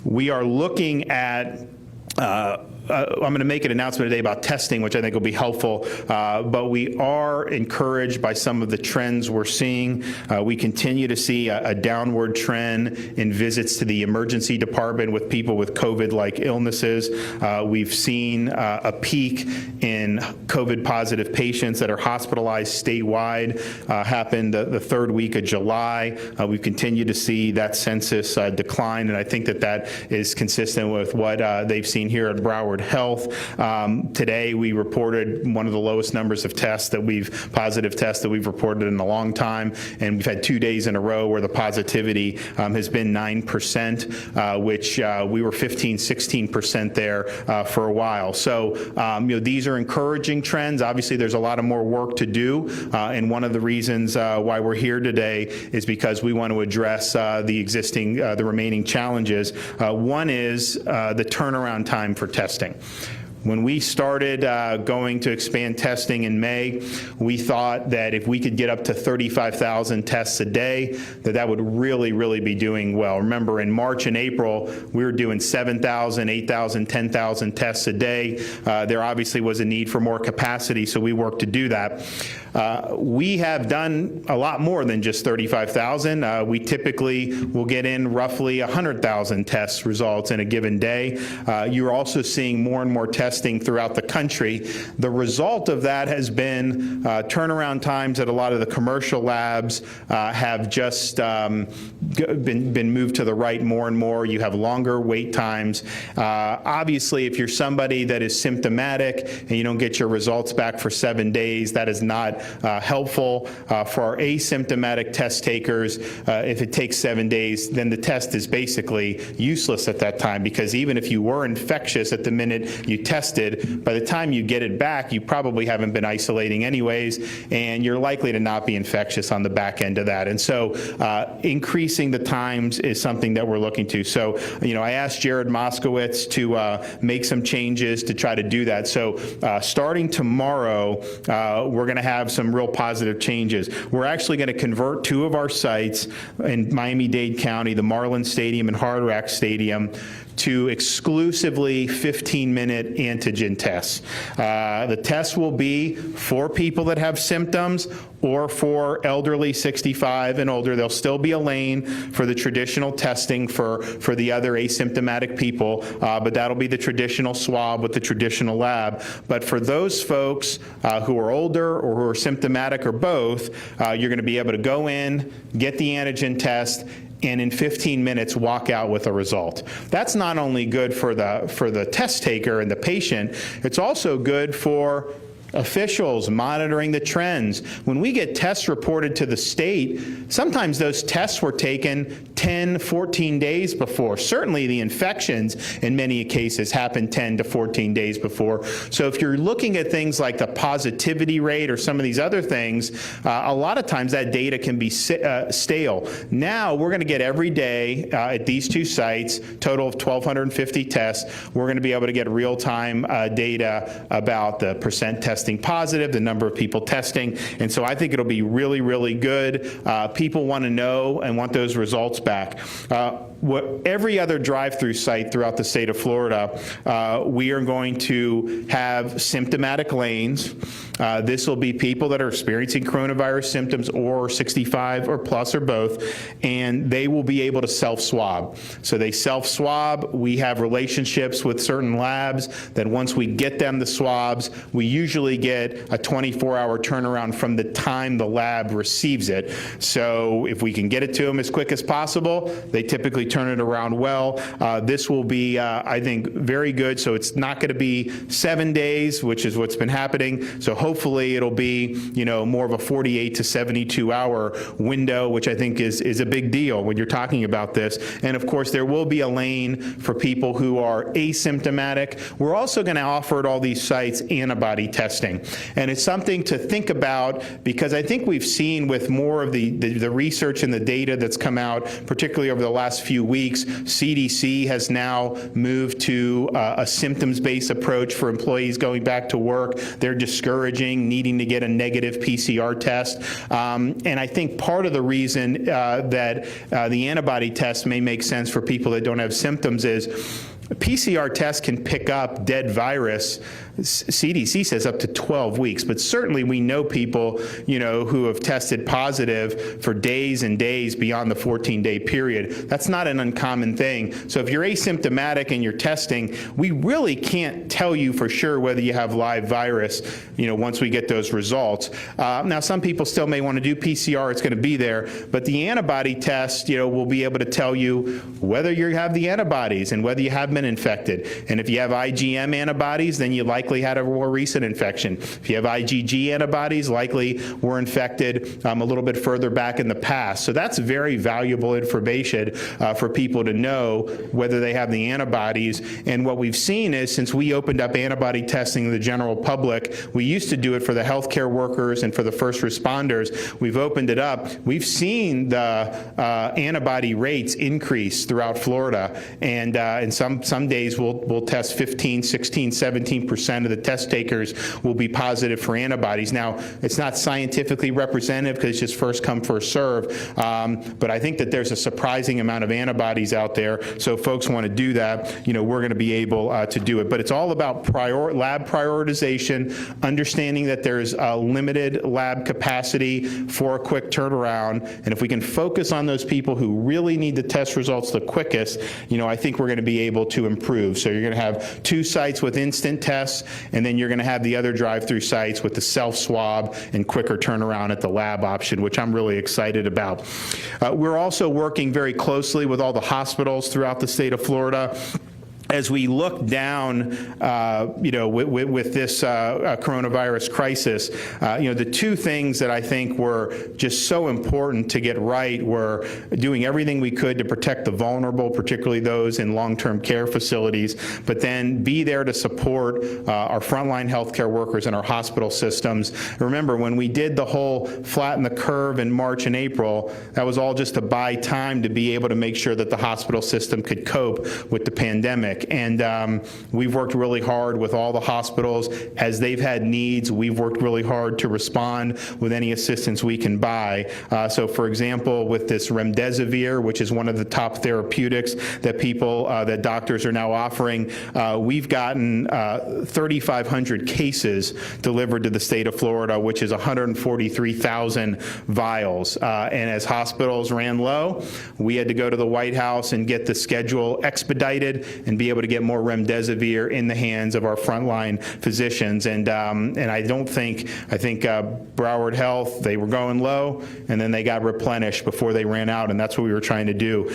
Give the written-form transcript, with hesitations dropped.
We are looking at I'm going to make an announcement today about testing, which I think will be helpful, but we are encouraged by some of the trends we're seeing. We continue to see a downward trend in visits to the emergency department with people with COVID-like illnesses. We've seen a peak in COVID-positive patients that are hospitalized statewide happen the third week of July. We've continued to see that census decline, and I think that is consistent with what they've seen here at Broward Health. Today we reported one of the lowest numbers of positive tests that we've reported in a long time, and we've had 2 days in a row where the positivity has been 9%, which we were 15-16% there for a while. So these are encouraging trends. Obviously there's a lot of more work to do, and one of the reasons why we're here today is because we want to address the remaining challenges. One is the turnaround time for testing. When we started going to expand testing in May, we thought that if we could get up to 35,000 tests a day, that would really, really be doing well. Remember, in March and April, we were doing 7,000, 8,000, 10,000 tests a day. There obviously was a need for more capacity, so we worked to do that. We have done a lot more than just 35,000. We typically will get in roughly 100,000 test results in a given day. You're also seeing more and more testing throughout the country. The result of that has been turnaround times at a lot of the commercial labs have just been moved to the right more and more. You have longer wait times. Obviously, if you're somebody that is symptomatic and you don't get your results back for 7 days, that is not helpful. For our asymptomatic test takers, if it takes 7 days, then the test is basically useless at that time, because even if you were infectious at the minute you tested, by the time you get it back, you probably haven't been isolating anyways, and you're likely to not be infectious on the back end of that. And so increasing the times is something that we're looking to. So, I asked Jared Moskowitz to make some changes to try to do that. So starting tomorrow, we're going to have some real positive changes. We're actually going to convert 2 of our sites in Miami-Dade County, the Marlin Stadium and Hard Rock Stadium, to exclusively 15-minute antigen tests. The tests will be for people that have symptoms or for elderly 65 and older. There'll still be a lane for the traditional testing for the other asymptomatic people, but that'll be the traditional swab with the traditional lab. But for those folks who are older or who are symptomatic or both, you're going to be able to go in, get the antigen test, and in 15 minutes walk out with a result. That's not only good for the test taker and the patient, it's also good for officials monitoring the trends. When we get tests reported to the state, sometimes those tests were taken 10, 14 days before. Certainly the infections in many cases happen 10 to 14 days before. So if you're looking at things like the positivity rate or some of these other things, a lot of times that data can be stale. Now we're going to get every day at these 2 sites, total of 1,250 tests, we're going to be able to get real-time data about the percent testing positive, the number of people testing, and so I think it'll be really, really good. People want to know and want those results back. Every other drive-through site throughout the state of Florida, we are going to have symptomatic lanes. This will be people that are experiencing coronavirus symptoms or 65 or plus or both, and they will be able to self-swab. So they self-swab. We have relationships with certain labs that once we get them the swabs, we usually get a 24-hour turnaround from the time the lab receives it. So if we can get it to them as quick as possible, they typically turn it around well. This will be, I think, very good. So it's not going to be 7 days, which is what's been happening. So hopefully it'll be, more of a 48 to 72-hour window, which I think is a big deal when you're talking about this. And of course, there will be a lane for people who are asymptomatic. We're also going to offer at all these sites antibody testing. And it's something to think about, because I think we've seen with more of the research and the data that's come out, particularly over the last few few weeks. CDC has now moved to a symptoms-based approach for employees going back to work. They're discouraging needing to get a negative PCR test. And I think part of the reason that the antibody test may make sense for people that don't have symptoms is a PCR test can pick up dead virus. CDC says up to 12 weeks, but certainly we know people, who have tested positive for days and days beyond the 14-day period. That's not an uncommon thing. So if you're asymptomatic and you're testing, we really can't tell you for sure whether you have live virus, once we get those results. Now, some people still may want to do PCR. It's going to be there, but the antibody test, will be able to tell you whether you have the antibodies and whether you have been infected. And if you have IgM antibodies, then you likely had a more recent infection. If you have IgG antibodies, likely were infected a little bit further back in the past. So that's very valuable information for people to know whether they have the antibodies. And what we've seen is, since we opened up antibody testing to the general public, we used to do it for the healthcare workers and for the first responders. We've opened it up. We've seen the antibody rates increase throughout Florida, and some days we'll test 15, 16, 17% of the test takers will be positive for antibodies. Now, it's not scientifically representative because it's just first come, first serve, but I think that there's a surprising amount of antibodies out there. So if folks want to do that, we're going to be able to do it. But it's all about lab prioritization, understanding that there's a limited lab capacity for a quick turnaround, and if we can focus on those people who really need the test results the quickest, I think we're going to be able to improve. So you're going to have 2 sites with instant tests, and then you're going to have the other drive-through sites with the self-swab and quicker turnaround at the lab option, which I'm really excited about. We're also working very closely with all the hospitals throughout the state of Florida. As we look down, with this coronavirus crisis, the 2 things that I think were just so important to get right were doing everything we could to protect the vulnerable, particularly those in long-term care facilities, but then be there to support our frontline healthcare workers and our hospital systems. Remember, when we did the whole flatten the curve in March and April, that was all just to buy time to be able to make sure that the hospital system could cope with the pandemic. And we've worked really hard with all the hospitals. As they've had needs, we've worked really hard to respond with any assistance we can buy. So for example, with this remdesivir, which is one of the top therapeutics that doctors are now offering, we've gotten 3,500 cases delivered to the state of Florida, which is 143,000 vials. And as hospitals ran low, we had to go to the White House and get the schedule expedited and be able to get more remdesivir in the hands of our frontline physicians. And I think Broward Health, they were going low, and then they got replenished before they ran out, and that's what we were trying to do.